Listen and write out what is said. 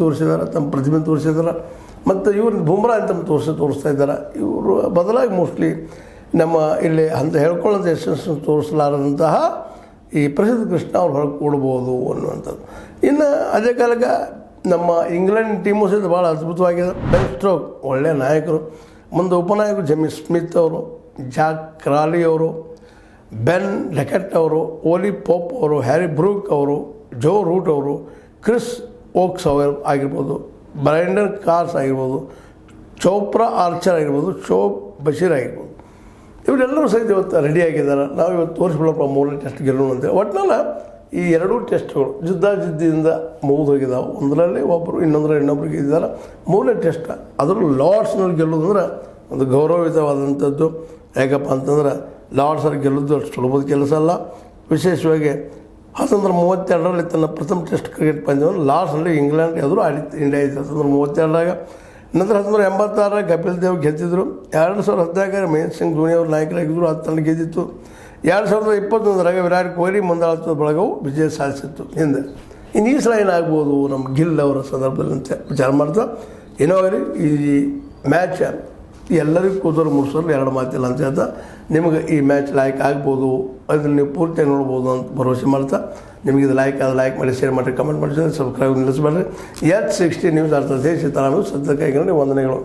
ತೋರಿಸಿದ್ದಾರೆ, ತಮ್ಮ ಪ್ರತಿಭೆ ತೋರಿಸಿದ್ದಾರೆ. ಮತ್ತು ಇವ್ರು ಬುಮ್ರಾ ಅಂತ ತೋರಿಸ್ತಾ ಇದ್ದಾರೆ. ಇವರು ಬದಲಾಗಿ ಮೋಸ್ಟ್ಲಿ ನಮ್ಮ ಇಲ್ಲಿ ಅಂತ ಹೇಳ್ಕೊಳ್ಳೋದು ಯಶಸ್ಸು ತೋರಿಸಲಾರದಂತಹ ಈ ಪ್ರಸಿದ್ಧ ಕೃಷ್ಣ ಅವ್ರು ಹೊರಗೆ ಕೊಡ್ಬೋದು ಅನ್ನುವಂಥದ್ದು. ಇನ್ನು ಅದೇ ಕಾಲಕ್ಕೆ ನಮ್ಮ ಇಂಗ್ಲೆಂಡ್ ಟೀಮು ಸಹಿತ ಭಾಳ ಅದ್ಭುತವಾಗಿದೆ. ಬೆನ್ ಸ್ಟೋಕ್ ಒಳ್ಳೆಯ ನಾಯಕರು. ಮುಂದೆ ಉಪನಾಯಕರು ಜೆಮಿ ಸ್ಮಿತ್ ಅವರು, ಜಾಕ್ ಕ್ರಾಲಿ ಅವರು, ಬೆನ್ ಡೆಕೆಟ್ ಅವರು, ಓಲಿ ಪೋಪ್ ಅವರು, ಹ್ಯಾರಿ ಬ್ರೂಕ್ ಅವರು, ಜೋ ರೂಟ್ ಅವರು, ಕ್ರಿಸ್ ಓಕ್ಸ್ ಅವರು ಆಗಿರ್ಬೋದು, ಬ್ರೈಂಡನ್ ಕಾರ್ಸ್ ಆಗಿರ್ಬೋದು, ಚೋಪ್ರಾ ಆರ್ಚರ್ ಆಗಿರ್ಬೋದು, ಶೋಬ್ ಬಶೀರ್ ಆಗಿರ್ಬೋದು. ಇವರೆಲ್ಲರೂ ಸಹಿತ ಇವತ್ತು ರೆಡಿಯಾಗಿದ್ದಾರೆ. ನಾವು ಇವತ್ತು ತೋರಿಸ್ಬಿಡಪ್ಪ 3ನೇ ಟೆಸ್ಟ್ ಗೆಲ್ಲೋಣ ಅಂತೇಳಿ. ಒಟ್ಟಿನಲ್ಲ ಈ ಎರಡೂ ಟೆಸ್ಟ್ಗಳು ಜಿದ್ದಿಯಿಂದ ಮುಗಿದು ಹೋಗಿದ್ದಾವೆ. ಒಂದರಲ್ಲಿ ಒಬ್ಬರು ಇನ್ನೊಂದರಲ್ಲಿ ಇನ್ನೊಬ್ರು ಗೆದ್ದಿದ್ದಾರೆ. 3ನೇ ಟೆಸ್ಟ್ ಅದರಲ್ಲೂ ಲಾರ್ಡ್ಸ್ನಲ್ಲಿ ಗೆಲ್ಲೋದಂದ್ರೆ ಒಂದು ಗೌರವಯುತವಾದಂಥದ್ದು. ಯಾಕಪ್ಪ ಅಂತಂದ್ರೆ ಲಾರ್ಡ್ಸಲ್ಲಿ ಗೆಲ್ಲೋದು ಅಷ್ಟು ಸುಲಭದ ಕೆಲಸ ಅಲ್ಲ. ವಿಶೇಷವಾಗಿ 1932ರಲ್ಲಿ ತನ್ನ ಪ್ರಥಮ ಟೆಸ್ಟ್ ಕ್ರಿಕೆಟ್ ಪಂದ್ಯವನ್ನು ಲಾರ್ಡ್ಸ್ನಲ್ಲಿ ಇಂಗ್ಲೆಂಡ್ ಎದುರು ಆಡಿತ್ತು ಇಂಡಿಯಾ ಇತ್ತು 1932ರಾಗ. ನಂತರ 1986 ಕಪಿಲ್ ದೇವ್ ಗೆದ್ದಿದ್ರು. 2014 ಮಹೇಂದ್ರ ಸಿಂಗ್ ಧೋನಿ ಅವರು ನಾಯಕರಾಗಿದ್ದರು, ಅದು ತನ್ನ ಗೆದ್ದಿತ್ತು. 2021ರಾಗ ವಿರಾಟ್ ಕೊಹ್ಲಿ ಮುಂದಾಳತ್ವದ ಬಳಗವು ವಿಜಯ ಸಾಧಿಸಿತ್ತು ಹಿಂದೆ. ಇನ್ನು ಈ ಸಲ ಏನಾಗ್ಬೋದು ನಮ್ಮ ಗಿಲ್ ಅವರ ಸಂದರ್ಭದಲ್ಲಿ ಅಂತ ವಿಚಾರ ಮಾಡ್ತಾ ಏನೋ ಆಗಲಿ ಈ ಮ್ಯಾಚ್ ಎಲ್ಲರಿಗೂ ಕೂದಲು ಮುಗಿಸೋರು 2 ಮಾತಿಲ್ಲ ಅಂತ ಹೇಳ್ತಾ ನಿಮಗೆ ಈ ಮ್ಯಾಚ್ ಲೈಕ್ ಆಗ್ಬೋದು, ಅದನ್ನು ನೀವು ಪೂರ್ತಿಯಾಗಿ ನೋಡ್ಬೋದು ಅಂತ ಭರವಸೆ ಮಾಡ್ತಾ ನಿಮಗೆ ಇದು ಲೈಕ್ ಮಾಡಿ, ಶೇರ್ ಮಾಡಿ, ಕಮೆಂಟ್ ಮಾಡಿ, ಸಬ್ಸ್ಕ್ರೈಬ್ ನಿಲ್ಲಿಸಬೇಡ್ರಿ. H60 ನ್ಯೂಸ್ ಅರ್ಥ ದೇಶ ತಾನು ಸದ್ಯ ಕೈಗೊಂಡು ವಂದನೆಗಳು.